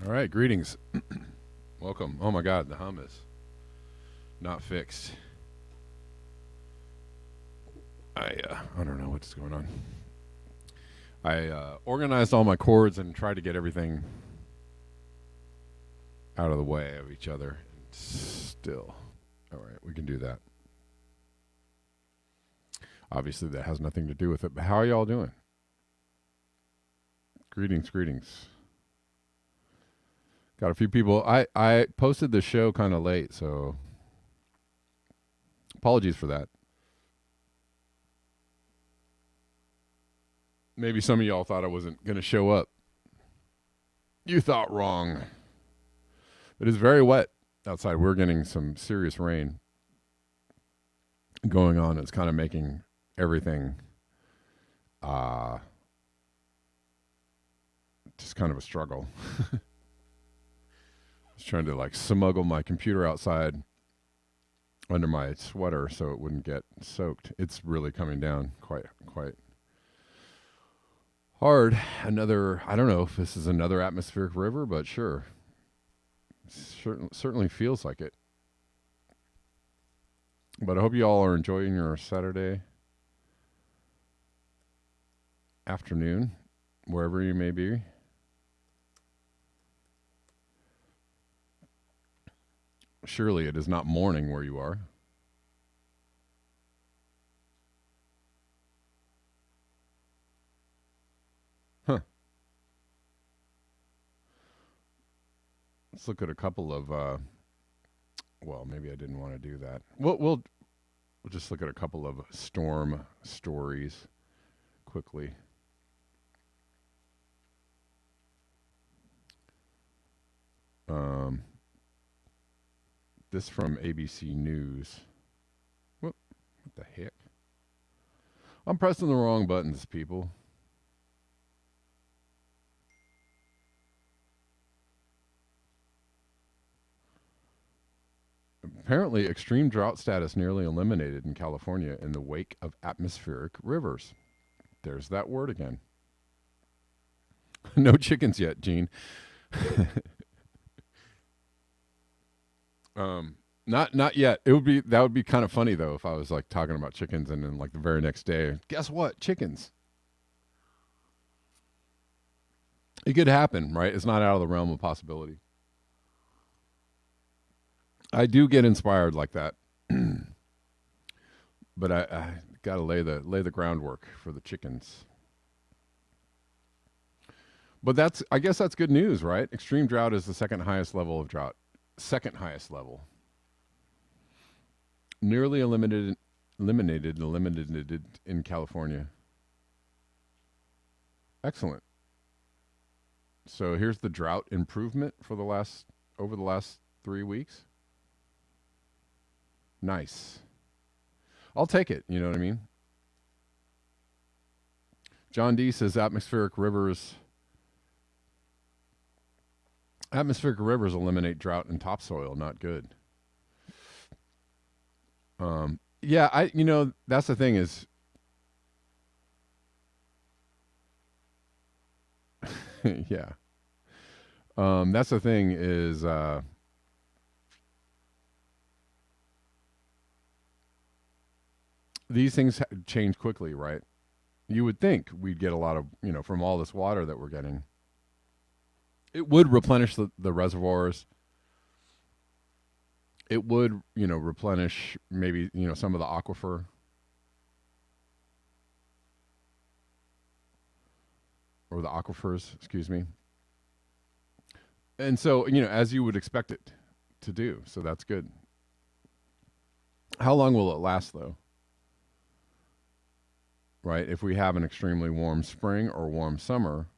All right, greetings. Welcome. Oh my God, the hum is not fixed. I don't know what's going on. I organized all my cords and tried to get everything out of the way of each other. And still, all right, we can do that. Obviously, that has nothing to do with it. But how are y'all doing? Greetings, greetings. Got a few people. I posted the show kind of late, so apologies for that. Maybe some of y'all thought I wasn't going to show up. You thought wrong. It is very wet outside. We're getting some serious rain going on. It's kind of making everything just kind of a struggle. I was trying to like smuggle my computer outside under my sweater so it wouldn't get soaked. It's really coming down quite hard. I don't know if this is another atmospheric river, but sure. Certainly feels like it. But I hope you all are enjoying your Saturday afternoon, wherever you may be. Surely it is not morning where you are. Huh. Let's look at a couple of, well, maybe I didn't want to do that. We'll just look at a couple of storm stories quickly. This from ABC News. What the heck? I'm pressing the wrong buttons, people. Apparently, extreme drought status nearly eliminated in California in the wake of atmospheric rivers. There's that word again. No chickens yet, Gene. Not yet. That would be kind of funny though if I was like talking about chickens and then like the very next day, guess what? Chickens. It could happen, right? It's not out of the realm of possibility. I do get inspired like that, but I got to lay the groundwork for the chickens. But I guess that's good news, right? Extreme drought is the second highest level of drought. Second highest level. Nearly eliminated in California. Excellent. So here's the drought improvement for over the last 3 weeks. Nice. I'll take it, you know what I mean? John D says atmospheric rivers eliminate drought and topsoil, not good. Yeah, that's the thing is yeah. That's the thing is these things change quickly, right? You would think we'd get a lot of, from all this water that we're getting. It would replenish the reservoirs. It would, replenish maybe, some of the aquifer. Or the aquifers, excuse me. And so, as you would expect it to do. So that's good. How long will it last, though? Right? If we have an extremely warm spring or warm summer,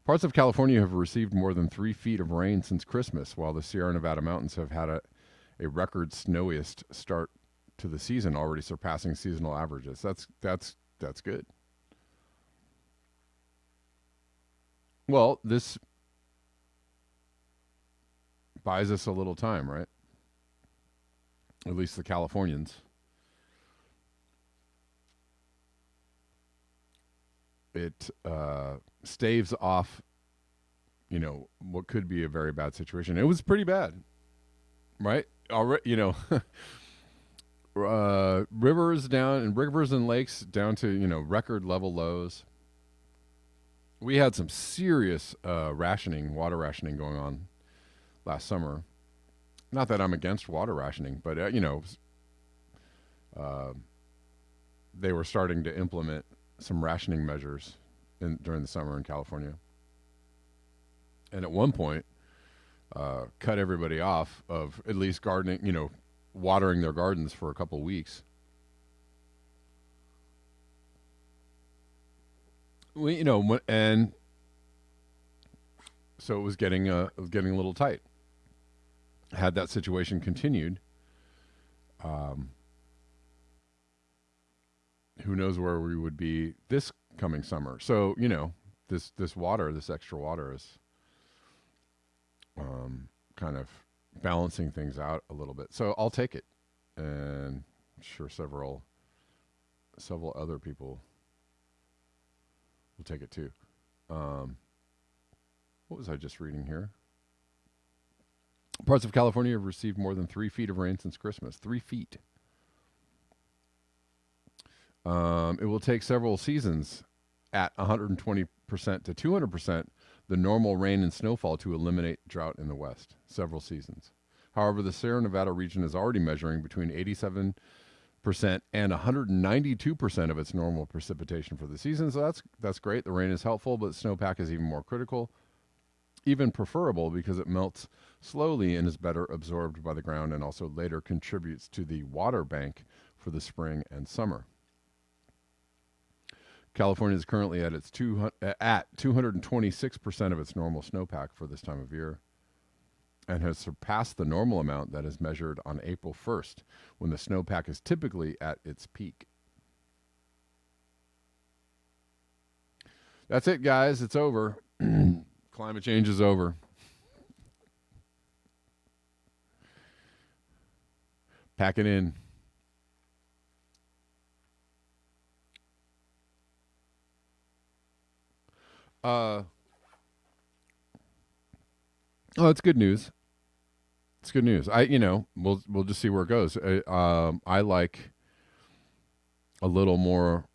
parts of California have received more than 3 feet of rain since Christmas, while the Sierra Nevada mountains have had a record snowiest start to the season, already surpassing seasonal averages. That's good. Well, this buys us a little time, right? At least the Californians. it staves off, what could be a very bad situation. It was pretty bad, right? Already, rivers down and rivers and lakes down to record level lows. We had some serious water rationing going on last summer. Not that I'm against water rationing, but they were starting to implement some rationing measures during the summer in California, and at one point, cut everybody off of at least gardening, watering their gardens for a couple weeks. And so it was getting a little tight. Had that situation continued, who knows where we would be this coming summer? So this extra water is kind of balancing things out a little bit. So I'll take it, and I'm sure several other people will take it too. What was I just reading here? Parts of California have received more than 3 feet of rain since Christmas. 3 feet. It will take several seasons at 120% to 200% the normal rain and snowfall to eliminate drought in the West. Several seasons. However, the Sierra Nevada region is already measuring between 87% and 192% of its normal precipitation for the season. So that's great. The rain is helpful, but snowpack is even more critical, even preferable, because it melts slowly and is better absorbed by the ground, and also later contributes to the water bank for the spring and summer. California is currently at 226% of its normal snowpack for this time of year, and has surpassed the normal amount that is measured on April 1st, when the snowpack is typically at its peak. That's it, guys. It's over. Climate change is over. Pack it in. It's good news. It's good news. We'll just see where it goes. I like a little more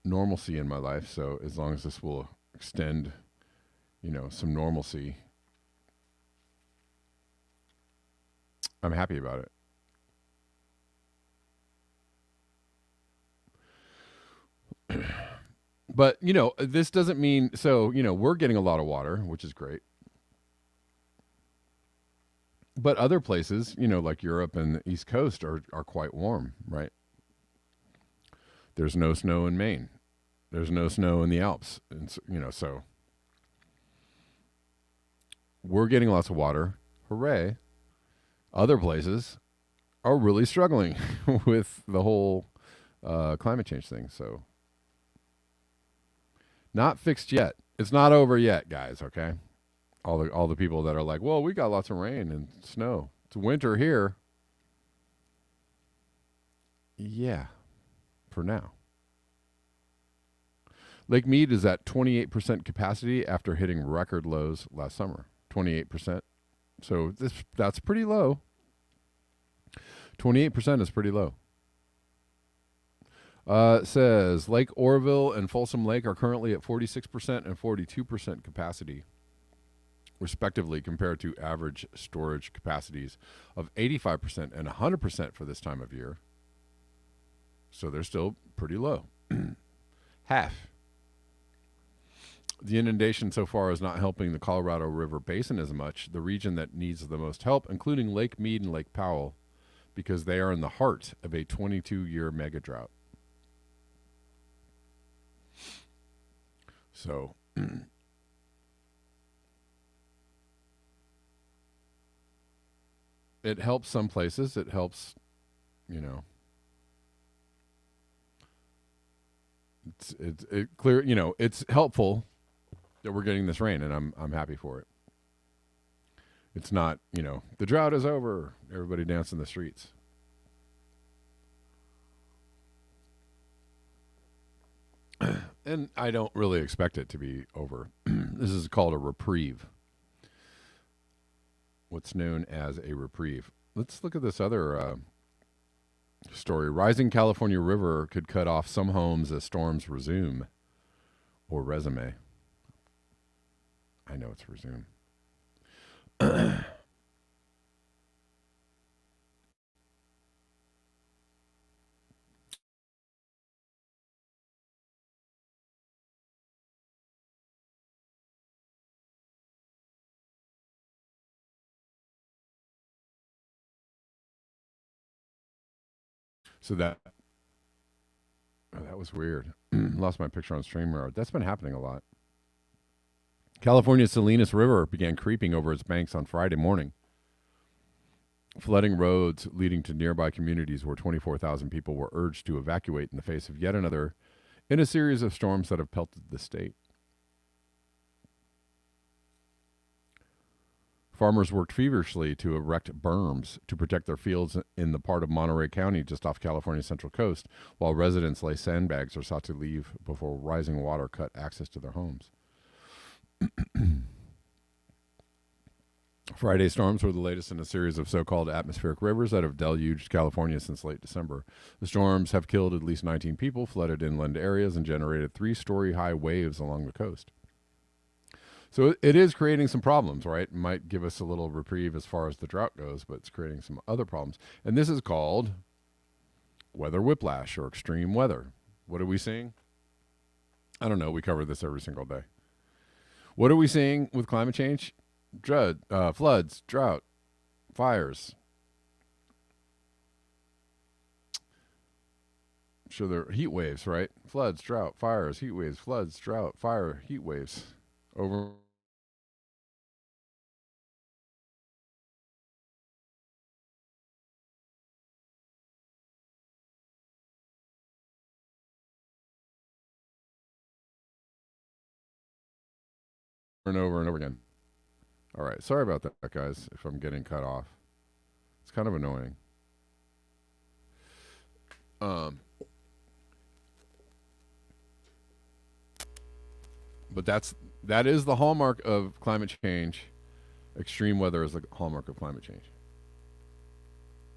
normalcy in my life. So as long as this will extend, some normalcy, I'm happy about it. But, this doesn't mean, so, we're getting a lot of water, which is great. But other places, like Europe and the East Coast are quite warm, right? There's no snow in Maine. There's no snow in the Alps. And, so we're getting lots of water. Hooray. Other places are really struggling with the whole climate change thing. So not fixed yet. It's not over yet, guys, okay? All the people that are like, well, we got lots of rain and snow. It's winter here. Yeah, for now. Lake Mead is at 28% capacity after hitting record lows last summer. 28%. So that's pretty low. 28% is pretty low. It says Lake Oroville and Folsom Lake are currently at 46% and 42% capacity, respectively, compared to average storage capacities of 85% and 100% for this time of year. So they're still pretty low. Half. The inundation so far is not helping the Colorado River Basin as much, the region that needs the most help, including Lake Mead and Lake Powell, because they are in the heart of a 22-year mega drought. So it helps some places. It helps, it's clear, it's helpful that we're getting this rain, and I'm happy for it. It's not, the drought is over. Everybody dance in the streets. And I don't really expect it to be over. This is called a reprieve. What's known as a reprieve. Let's look at this other story. Rising California River could cut off some homes as storms resume. Or resume. I know it's resume. So that was weird. Lost my picture on StreamYard. That's been happening a lot. California's Salinas River began creeping over its banks on Friday morning, flooding roads leading to nearby communities where 24,000 people were urged to evacuate in the face of yet another in a series of storms that have pelted the state. Farmers worked feverishly to erect berms to protect their fields in the part of Monterey County just off California's central coast, while residents lay sandbags or sought to leave before rising water cut access to their homes. Friday storms were the latest in a series of so-called atmospheric rivers that have deluged California since late December. The storms have killed at least 19 people, flooded inland areas, and generated 3-story high waves along the coast. So it is creating some problems, right? It might give us a little reprieve as far as the drought goes, but it's creating some other problems. And this is called weather whiplash or extreme weather. What are we seeing? I don't know. We cover this every single day. What are we seeing with climate change? Floods, drought, fires. Sure, there are heat waves, right? Floods, drought, fires, heat waves, floods, drought, fire, heat waves. Over and over and over again. All right. Sorry about that, guys, if I'm getting cut off. It's kind of annoying. But that is the hallmark of climate change. Extreme weather is the hallmark of climate change.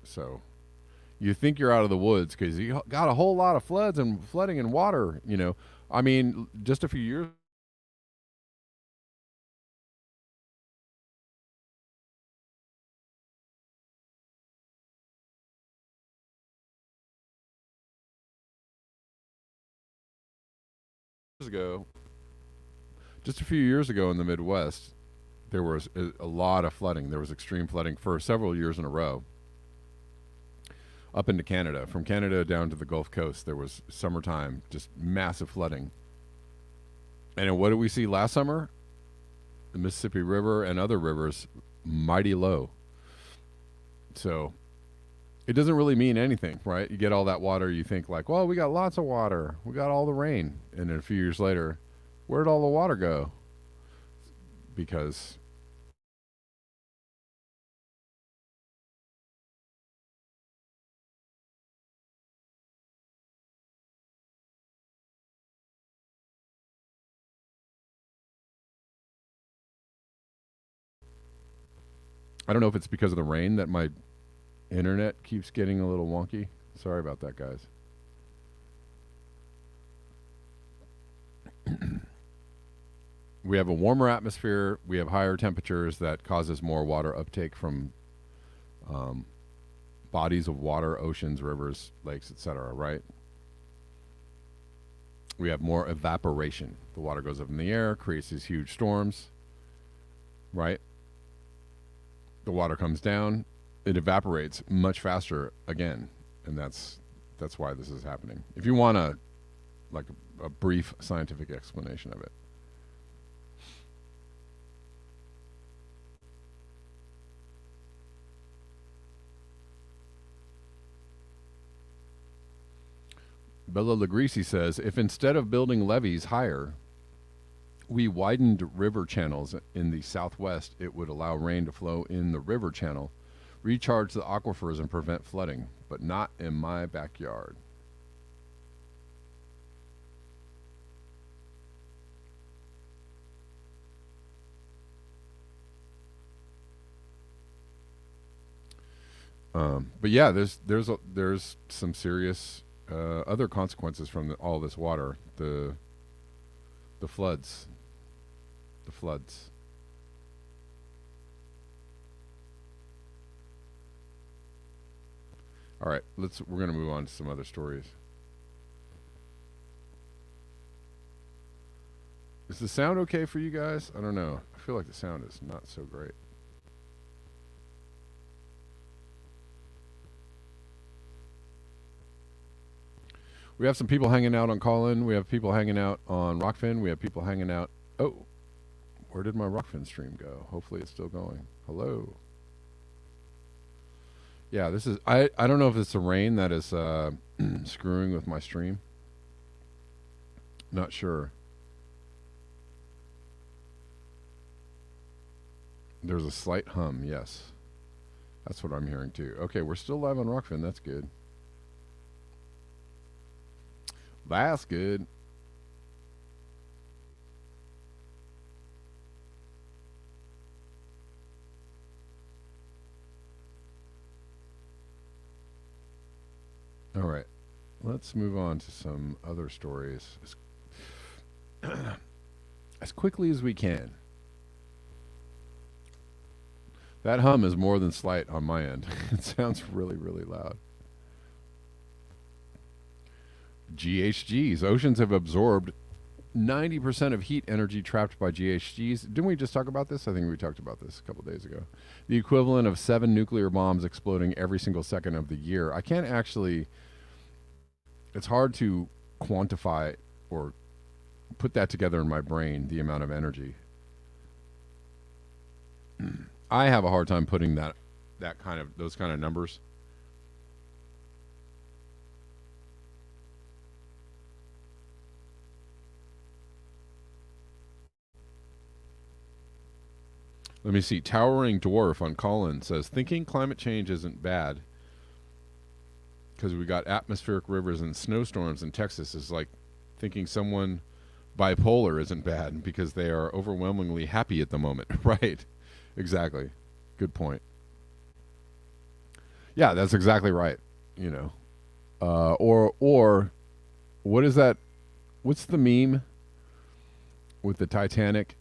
So you think you're out of the woods because you got a whole lot of floods and flooding and water, I mean, just a few years ago, just a few years ago in the Midwest, there was a lot of flooding. There was extreme flooding for several years in a row. Up into Canada, from Canada down to the Gulf Coast, there was summertime, just massive flooding. And what did we see last summer? The Mississippi River and other rivers mighty low. So it doesn't really mean anything, right? You get all that water, you think like, well, we got lots of water. We got all the rain. And then a few years later, where'd all the water go? Because I don't know if it's because of the rain that my internet keeps getting a little wonky. Sorry about that, guys. We have a warmer atmosphere. We have higher temperatures that causes more water uptake from bodies of water, oceans, rivers, lakes, etc., right? We have more evaporation. The water goes up in the air, creates these huge storms, right? The water comes down, it evaporates much faster again, and that's why this is happening. If you want a brief scientific explanation of it. Bella Lagrisi says, if instead of building levees higher, we widened river channels in the southwest, it would allow rain to flow in the river channel, recharge the aquifers, and prevent flooding, but not in my backyard. But yeah, there's some serious other consequences from all this water. The floods, the floods. All right, we're gonna move on to some other stories. Is the sound okay for you guys? I don't know. I feel like the sound is not so great. We have some people hanging out on Callin. We have people hanging out on Rockfin. We have people hanging out. Oh, where did my Rockfin stream go? Hopefully it's still going. Hello. Yeah, this is. I don't know if it's the rain that is screwing with my stream. Not sure. There's a slight hum. Yes, that's what I'm hearing too. Okay, we're still live on Rockfin. That's good. That's good. All right. Let's move on to some other stories as quickly as we can. That hum is more than slight on my end. It sounds really, really loud. GHGs. Oceans have absorbed 90% of heat energy trapped by GHGs. Didn't we just talk about this? I think we talked about this a couple days ago. The equivalent of 7 nuclear bombs exploding every single second of the year. I can't actually... It's hard to quantify or put that together in my brain, the amount of energy. I have a hard time putting those kind of numbers. Let me see. Towering Dwarf on Callin says, thinking climate change isn't bad because we got atmospheric rivers and snowstorms in Texas is like thinking someone bipolar isn't bad because they are overwhelmingly happy at the moment. Right. Exactly. Good point. Yeah, that's exactly right. You know, or what is that? What's the meme with the Titanic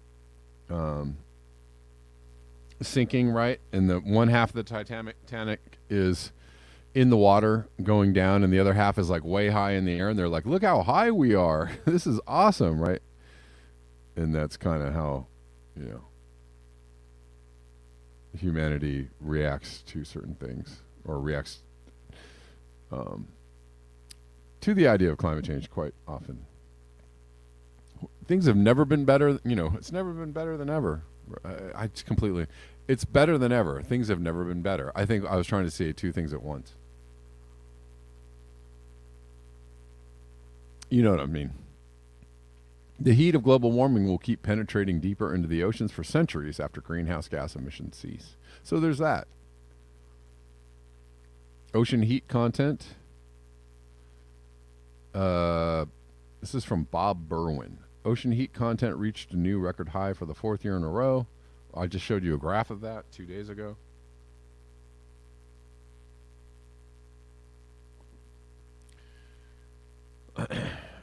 sinking, right? And the one half of the Titanic is in the water going down, and the other half is like way high in the air, and they're like, "Look how high we are! This is awesome!" Right? And that's kind of how, you know, humanity reacts to certain things, or reacts to the idea of climate change quite often. Things have never been better. You know, it's never been better than ever. I completely. It's better than ever. Things have never been better. I think I was trying to say two things at once. You know what I mean. The heat of global warming will keep penetrating deeper into the oceans for centuries after greenhouse gas emissions cease. So there's that. Ocean heat content. This is from Bob Berwin. Ocean heat content reached a new record high for the 4th year in a row. I just showed you a graph of that 2 days ago.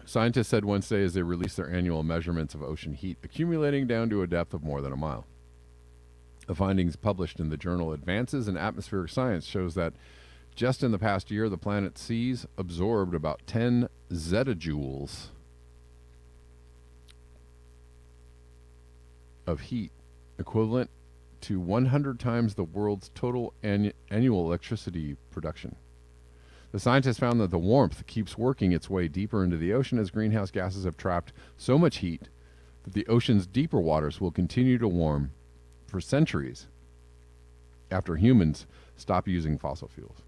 Scientists said Wednesday as they released their annual measurements of ocean heat accumulating down to a depth of more than a mile. The findings published in the journal Advances in Atmospheric Science shows that just in the past year, the planet's seas absorbed about 10 zettajoules of heat, equivalent to 100 times the world's total annual electricity production. The scientists found that the warmth keeps working its way deeper into the ocean as greenhouse gases have trapped so much heat that the ocean's deeper waters will continue to warm for centuries after humans stop using fossil fuels.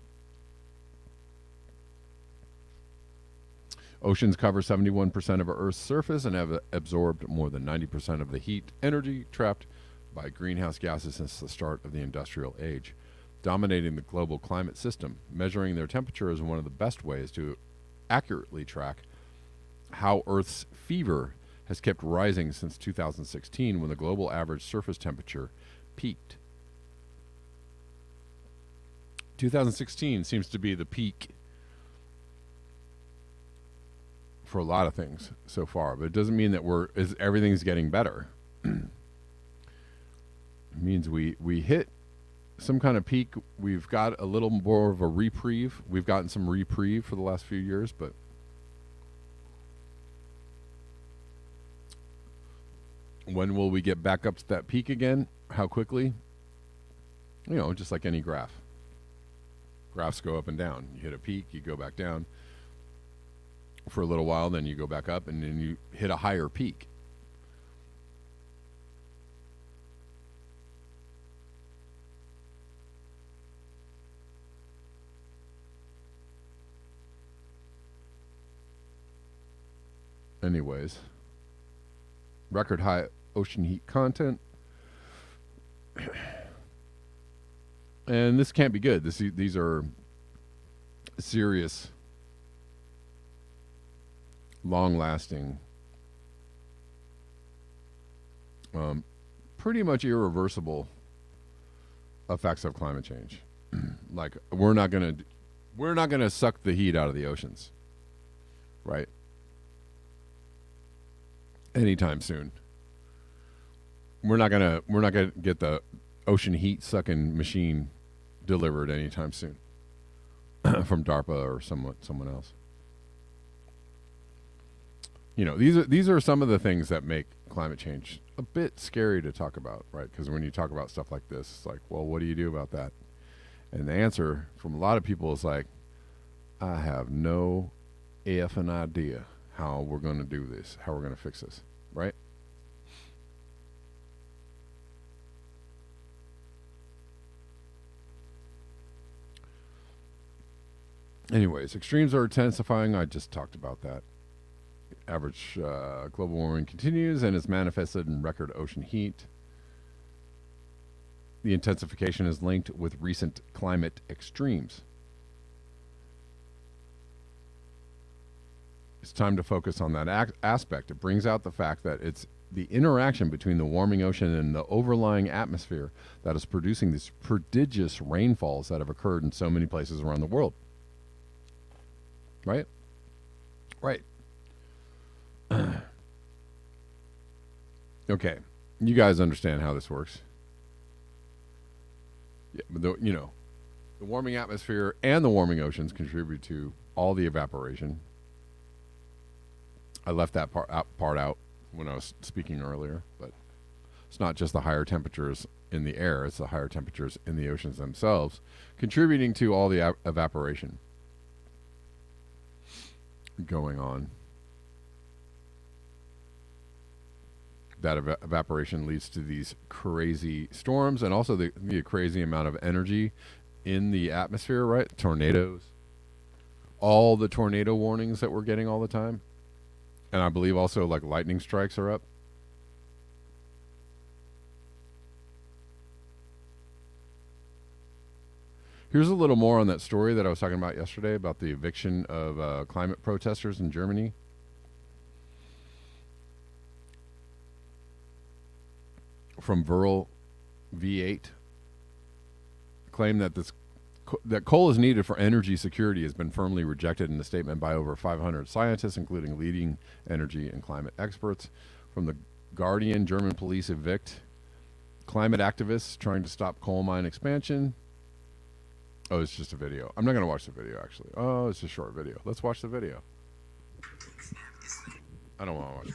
Oceans cover 71% of Earth's surface and have absorbed more than 90% of the heat energy trapped by greenhouse gases since the start of the industrial age. Dominating the global climate system, measuring their temperature is one of the best ways to accurately track how Earth's fever has kept rising since 2016 when the global average surface temperature peaked 2016 seems to be the peak for a lot of things so far, but it doesn't mean that everything's getting better. It means we hit some kind of peak. We've got a little more of a reprieve. We've gotten some reprieve for the last few years, but when will we get back up to that peak again? How quickly? You know, just like any graph. Graphs go up and down. You hit a peak, you go back down for a little while, then you go back up, and then you hit a higher peak. Anyways, record high ocean heat content. And this can't be good. These are serious, long-lasting, pretty much irreversible effects of climate change. Like we're not gonna suck the heat out of the oceans, right? Anytime soon. We're not gonna get the ocean heat sucking machine delivered anytime soon from DARPA or someone else. You know, these are some of the things that make climate change a bit scary to talk about, right? Because when you talk about stuff like this, it's like, well, what do you do about that? And the answer from a lot of people is like, I have no effing idea how we're going to do this, how we're going to fix this, right? Anyways, extremes are intensifying. I just talked about that. Average global warming continues and is manifested in record ocean heat. The intensification is linked with recent climate extremes. It's time to focus on that aspect. It brings out the fact that it's the interaction between the warming ocean and the overlying atmosphere that is producing these prodigious rainfalls that have occurred in so many places around the world. Right? Right. Okay. You guys understand how this works. Yeah, but the warming atmosphere and the warming oceans contribute to all the evaporation. I left that part out when I was speaking earlier, but it's not just the higher temperatures in the air, it's the higher temperatures in the oceans themselves contributing to all the evaporation going on. That evaporation leads to these crazy storms and also the crazy amount of energy in the atmosphere, right? Tornadoes. All the tornado warnings that we're getting all the time. And I believe also like lightning strikes are up. Here's a little more on that story that I was talking about yesterday about the eviction of climate protesters in Germany. From Viral V8, claim that that coal is needed for energy security has been firmly rejected in a statement by over 500 scientists, including leading energy and climate experts. From The Guardian, German police evict climate activists trying to stop coal mine expansion. Oh, it's just a video. I'm not going to watch the video, actually. Oh, it's a short video. Let's watch the video. I don't want to watch it.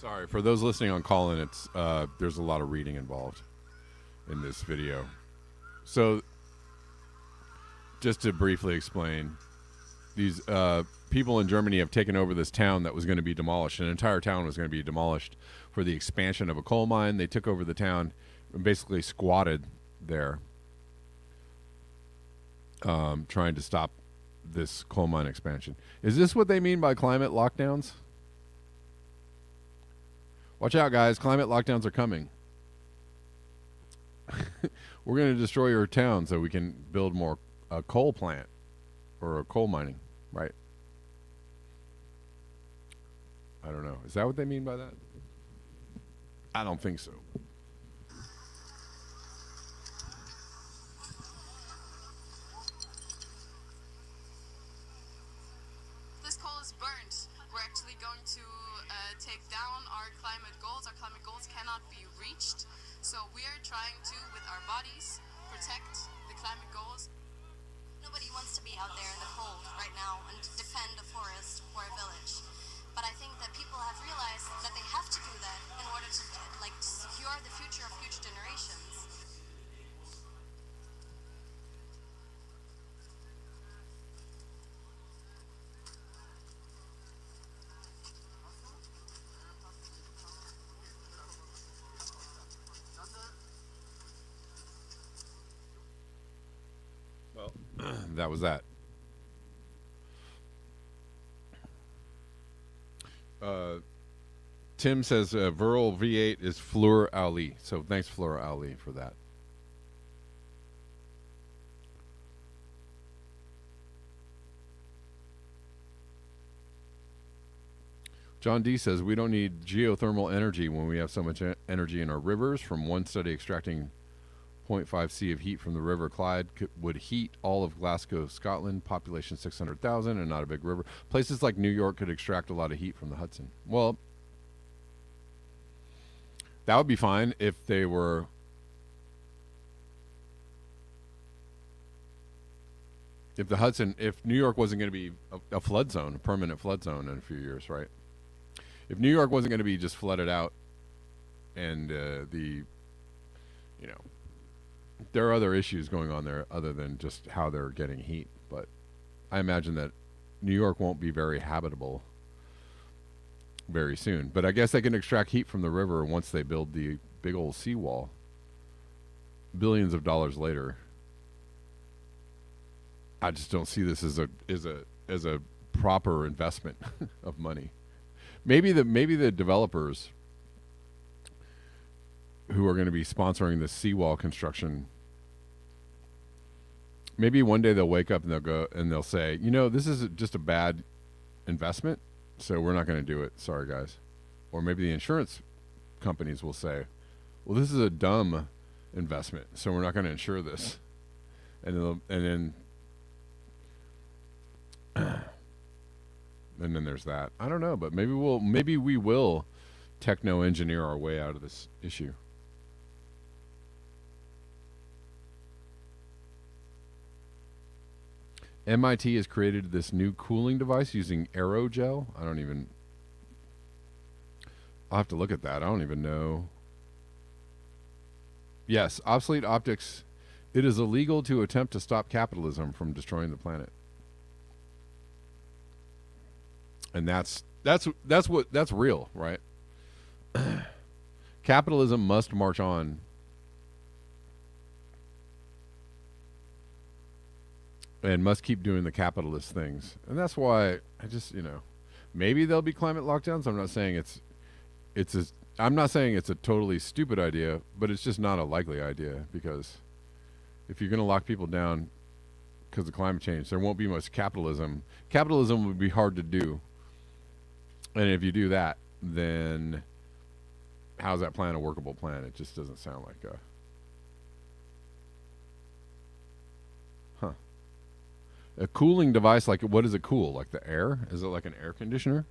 Sorry, for those listening on call-in, it's there's a lot of reading involved in this video. So, just to briefly explain, these people in Germany have taken over this town that was going to be demolished. An entire town was going to be demolished for the expansion of a coal mine. They took over the town and basically squatted there, trying to stop this coal mine expansion. Is this what they mean by climate lockdowns? Watch out, guys. Climate lockdowns are coming. We're going to destroy your town so we can build more a coal plant or a coal mining, right? I don't know. Is that what they mean by that? I don't think so. This coal is burnt. We're actually going to take down our climate goals. Our climate goals cannot be reached. So we are trying to, with our bodies, protect the climate goals. Nobody wants to be out there in the cold right now and defend a forest or a village. But I think that people have realized that they have to do that in order to secure the future of future generations. Well, that was that. Tim says Viral V8 is Fleur Ali. So thanks, Fleur Ali, for that. John D says we don't need geothermal energy when we have so much energy in our rivers. From one study, extracting 0.5 C of heat from the River Clyde would heat all of Glasgow, Scotland, population 600,000 and not a big river. Places like New York could extract a lot of heat from the Hudson. Well, that would be fine if they were... If the Hudson, if New York wasn't going to be a flood zone, a permanent flood zone in a few years, right? If New York wasn't going to be just flooded out and there are other issues going on there other than just how they're getting heat. But I imagine that New York won't be very habitable very soon. But I guess they can extract heat from the river once they build the big old seawall. Billions of dollars later. I just don't see this as a proper investment of money. Maybe the developers who are going to be sponsoring the seawall construction, maybe one day they'll wake up and they'll go and they'll say, this is just a bad investment, so we're not going to do it. Sorry, guys. Or maybe the insurance companies will say, well, this is a dumb investment, so we're not going to insure this. And then there's that. I don't know, but maybe we will techno engineer our way out of this issue. MIT has created this new cooling device using aerogel. I'll have to look at that. I don't even know. Yes, obsolete optics. It is illegal to attempt to stop capitalism from destroying the planet. And that's real, right? Capitalism must march on. And must keep doing the capitalist things. And that's why I just, maybe there'll be climate lockdowns. I'm not saying I'm not saying it's a totally stupid idea, but it's just not a likely idea, because if you're going to lock people down because of climate change, there won't be much capitalism. Capitalism would be hard to do. And if you do that, then how's that plan a workable plan? It just doesn't sound like a... A cooling device, like, what does it cool? Like the air? Is it like an air conditioner?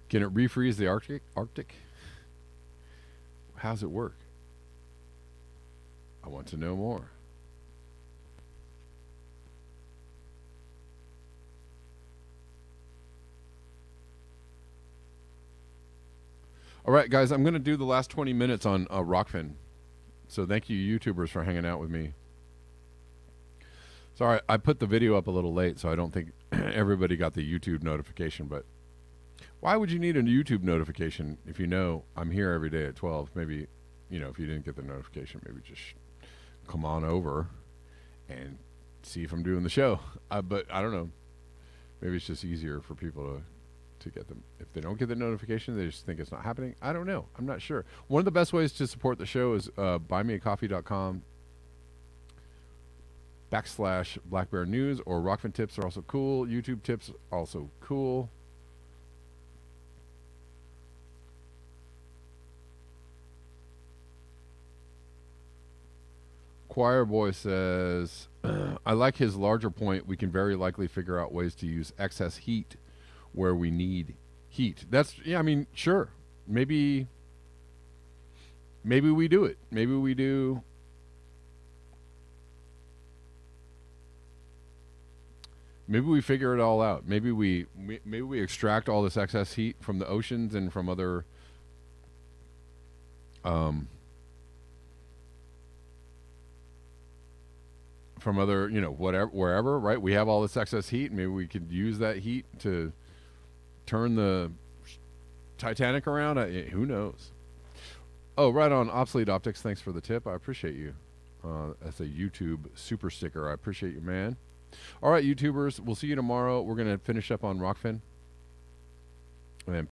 Can it refreeze the Arctic? How's it work? I want to know more. All right, guys, I'm going to do the last 20 minutes on Rockfin. So thank you, YouTubers, for hanging out with me. Sorry, I put the video up a little late, so I don't think everybody got the YouTube notification. But why would you need a YouTube notification if you know I'm here every day at 12? Maybe, if you didn't get the notification, maybe just come on over and see if I'm doing the show. But I don't know. Maybe it's just easier for people to get them. If they don't get the notification, they just think it's not happening. I don't know. I'm not sure. One of the best ways to support the show is buymeacoffee.com/Black Bear News, or Rockfin tips are also cool. YouTube tips also cool. Choir Boy says, I like his larger point. We can very likely figure out ways to use excess heat where we need heat. Sure. Maybe we do it. Maybe we do. Maybe we figure it all out. Maybe we extract all this excess heat from the oceans and from other whatever, wherever, right? We have all this excess heat. Maybe we could use that heat to turn the Titanic around. Who knows? Oh, right on. Obsolete Optics, thanks for the tip. I appreciate you. That's a YouTube super sticker. I appreciate you, man. All right, YouTubers, we'll see you tomorrow. We're going to finish up on Rockfin. And then